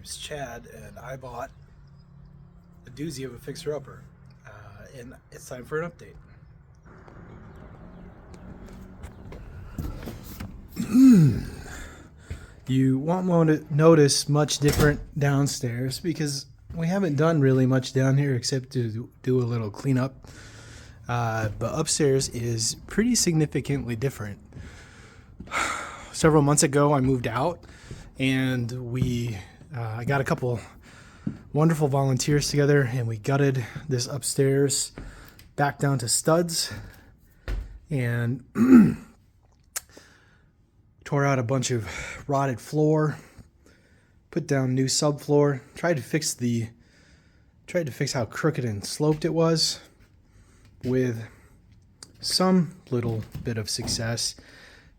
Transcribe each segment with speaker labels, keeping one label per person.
Speaker 1: name's Chad, and I bought a doozy of a fixer-upper, and it's time for an update. You won't notice much different downstairs because we haven't done really much down here except to do a little cleanup. But upstairs is pretty significantly different. Several months ago, I moved out, and I got a couple wonderful volunteers together, and we gutted this upstairs back down to studs, and tore out a bunch of rotted floor, put down new subfloor, tried to fix how crooked and sloped it was with some little bit of success.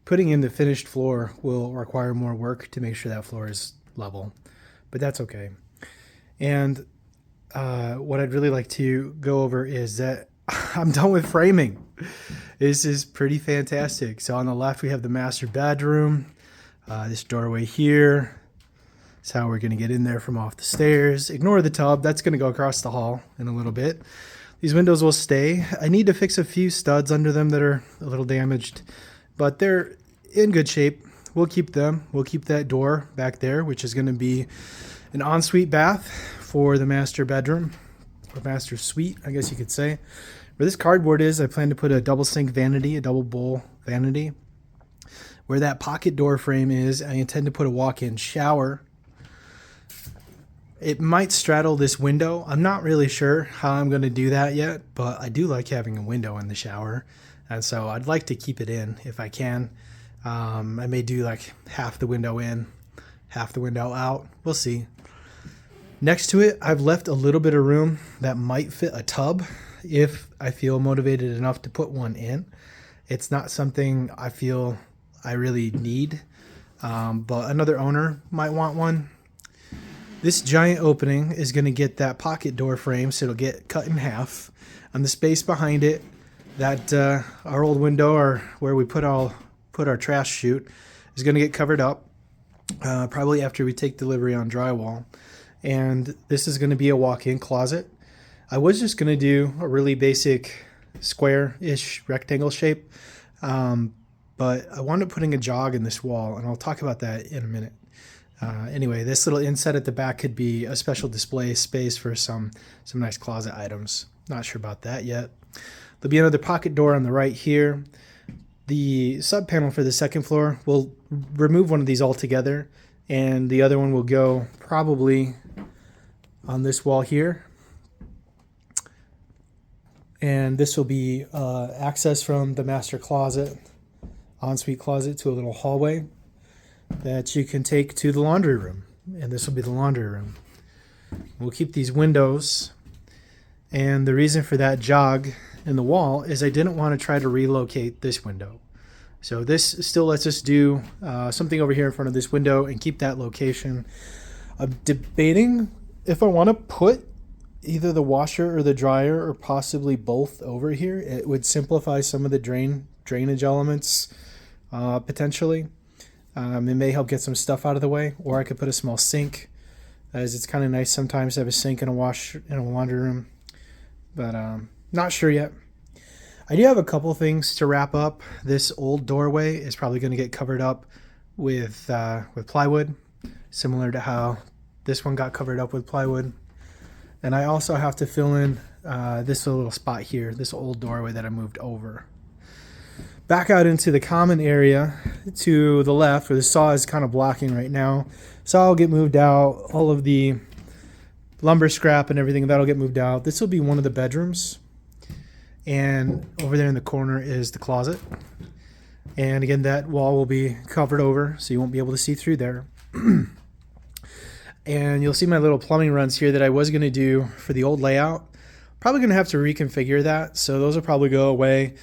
Speaker 1: Putting in the finished floor will require more work to make sure that floor is level, but that's okay. And what I'd really like to go over is that I'm done with framing. This is pretty fantastic. So on the left, we have the master bedroom. This doorway here. That's how we're going to get in there from off the stairs. Ignore the tub. That's going to go across the hall in a little bit. These windows will stay. I need to fix a few studs under them that are a little damaged, but they're in good shape. We'll keep them. We'll keep that door back there, which is going to be an ensuite bath for the master bedroom, or master suite, I guess you could say. Where this cardboard is, I plan to put a double sink vanity, a double bowl vanity. Where that pocket door frame is, I intend to put a walk-in shower. It might straddle this window. I'm not really sure how I'm going to do that yet, but I do like having a window in the shower, and so I'd like to keep it in if I can. I may do like half the window in, half the window out. We'll see. Next to it, I've left a little bit of room that might fit a tub if I feel motivated enough to put one in. It's not something I feel I really need, but another owner might want one. This giant opening is going to get that pocket door frame, so it'll get cut in half. And the space behind it, that our old window, or where we put our trash chute, is going to get covered up, probably after we take delivery on drywall. And this is going to be a walk-in closet. I was just going to do a really basic square-ish rectangle shape, but I wound up putting a jog in this wall, and I'll talk about that in a minute. Anyway, this little inset at the back could be a special display space for some nice closet items. Not sure about that yet. There'll be another pocket door on the right here. The sub panel for the second floor, we'll remove one of these altogether, and the other one will go probably on this wall here. And this will be access from the master closet, ensuite closet, to a little hallway that you can take to the laundry room. And this will be the laundry room. We'll keep these windows. And the reason for that jog in the wall is I didn't want to try to relocate this window. So this still lets us do something over here in front of this window and keep that location. I'm debating if I want to put either the washer or the dryer, or possibly both, over here. It would simplify some of the drainage elements potentially. It may help get some stuff out of the way, or I could put a small sink, as it's kind of nice sometimes to have a sink and a wash in a laundry room, but not sure yet. I do have a couple things to wrap up. This old doorway is probably going to get covered up with plywood, similar to how this one got covered up with plywood. And I also have to fill in this little spot here, this old doorway that I moved over. Back out into the common area to the left, where the saw is kind of blocking right now. Saw will get moved out. All of the lumber scrap and everything, that'll get moved out. This will be one of the bedrooms. And over there in the corner is the closet. And again, that wall will be covered over, so you won't be able to see through there. And you'll see my little plumbing runs here that I was going to do for the old layout. Probably going to have to reconfigure that, so those will probably go away.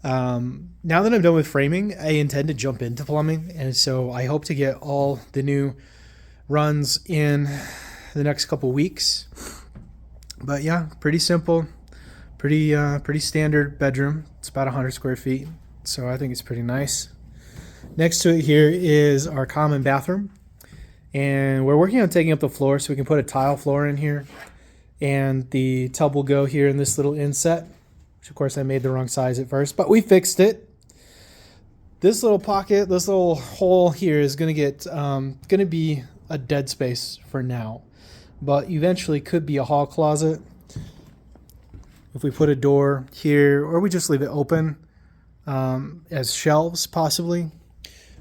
Speaker 1: Now that I'm done with framing, I intend to jump into plumbing, and so I hope to get all the new runs in the next couple weeks. But yeah, pretty simple, pretty standard bedroom. It's about 100 square feet, so I think it's pretty nice. Next to it here is our common bathroom. And we're working on taking up the floor so we can put a tile floor in here. And the tub will go here in this little inset, which of course I made the wrong size at first, but we fixed it. This little pocket, this little hole here is going to be a dead space for now, but eventually could be a hall closet. If we put a door here, or we just leave it open as shelves possibly,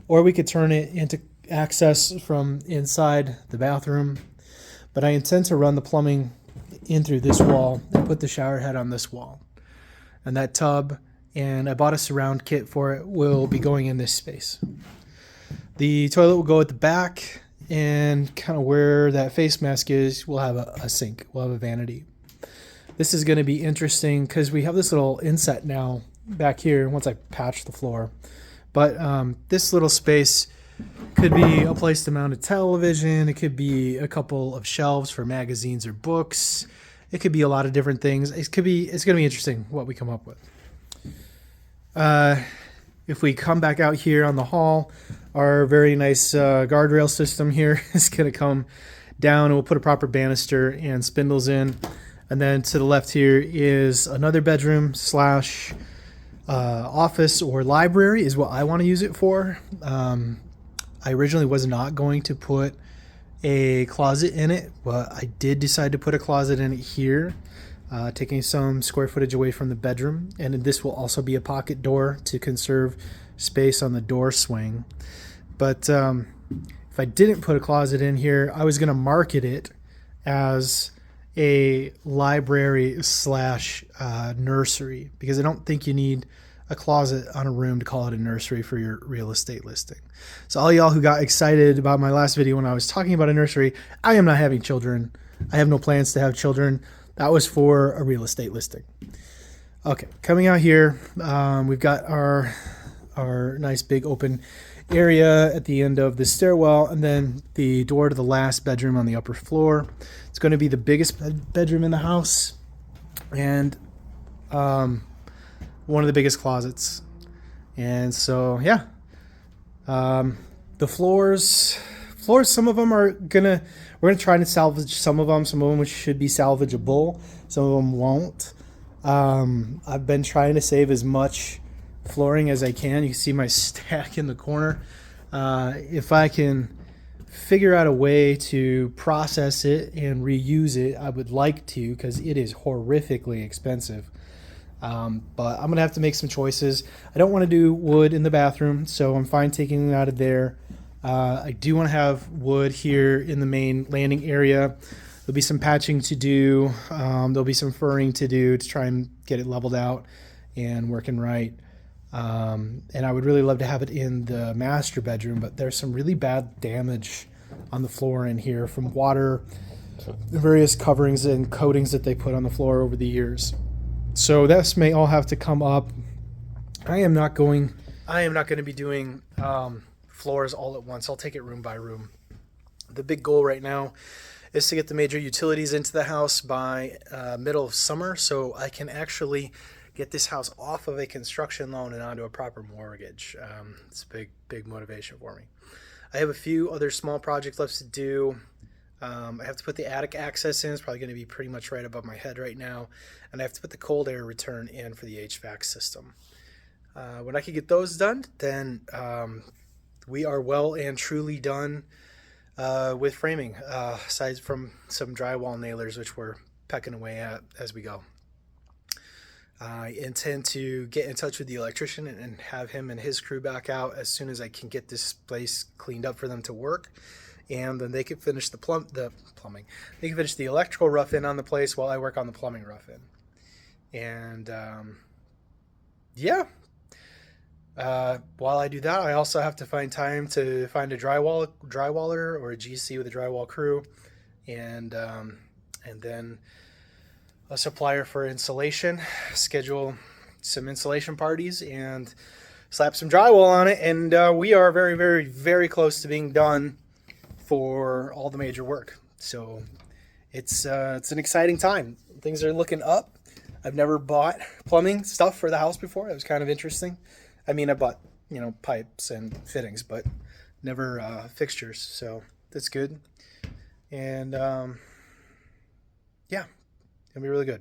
Speaker 1: or we could turn it into access from inside the bathroom. But I intend to run the plumbing in through this wall and put the shower head on this wall. And that tub, and I bought a surround kit for it, will be going in this space. The toilet will go at the back, and kind of where that face mask is, we'll have a sink. We'll have a vanity. This is going to be interesting because we have this little inset now back here once I patch the floor. But this little space could be a place to mount a television. It could be a couple of shelves for magazines or books. It could be a lot of different things. It's going to be interesting what we come up with. If we come back out here on the hall, our very nice guardrail system here is going to come down, and we'll put a proper banister and spindles in. And then to the left here is another bedroom slash office or library is what I want to use it for. I originally was not going to put a closet in it, but I did decide to put a closet in it here, taking some square footage away from the bedroom. And this will also be a pocket door to conserve space on the door swing. But if I didn't put a closet in here, I was going to market it as a library slash nursery, because I don't think you need a closet on a room to call it a nursery for your real estate listing. So all y'all who got excited about my last video when I was talking about a nursery, I am not having children. I have no plans to have children. That was for a real estate listing. Okay, coming out here, we've got our nice big open area at the end of the stairwell, and then the door to the last bedroom on the upper floor. It's going to be the biggest bedroom in the house, and one of the biggest closets. And so yeah, the floors, some of them we're gonna try to salvage some of them which should be salvageable, some of them won't. I've been trying to save as much flooring as I can. You can see my stack in the corner. If I can figure out a way to process it and reuse it, I would like to, because it is horrifically expensive. But I'm gonna have to make some choices. I don't want to do wood in the bathroom, so I'm fine taking it out of there. I do want to have wood here in the main landing area. There'll be some patching to do. There'll be some furring to do to try and get it leveled out and working right. And I would really love to have it in the master bedroom, but there's some really bad damage on the floor in here from water, the various coverings and coatings that they put on the floor over the years. So this may all have to come up. I am not going to be doing floors all at once. I'll take it room by room. The big goal right now is to get the major utilities into the house by middle of summer, so I can actually get this house off of a construction loan and onto a proper mortgage. It's a big motivation for me. I have a few other small projects left to do. I have to put the attic access in. It's probably going to be pretty much right above my head right now. And I have to put the cold air return in for the HVAC system. When I can get those done, then we are well and truly done with framing, aside from some drywall nailers, which we're pecking away at as we go. I intend to get in touch with the electrician and have him and his crew back out as soon as I can get this place cleaned up for them to work. And then they can finish the plumbing. They can finish the electrical rough in on the place while I work on the plumbing rough in. And yeah. While I do that, I also have to find time to find a drywaller or a GC with a drywall crew, and then a supplier for insulation. Schedule some insulation parties and slap some drywall on it. And we are very, very, very close to being done for all the major work. So it's an exciting time. Things are looking up. I've never bought plumbing stuff for the house before. It was kind of interesting. I mean, I bought, pipes and fittings, but never fixtures. So that's good. And yeah, it'll be really good.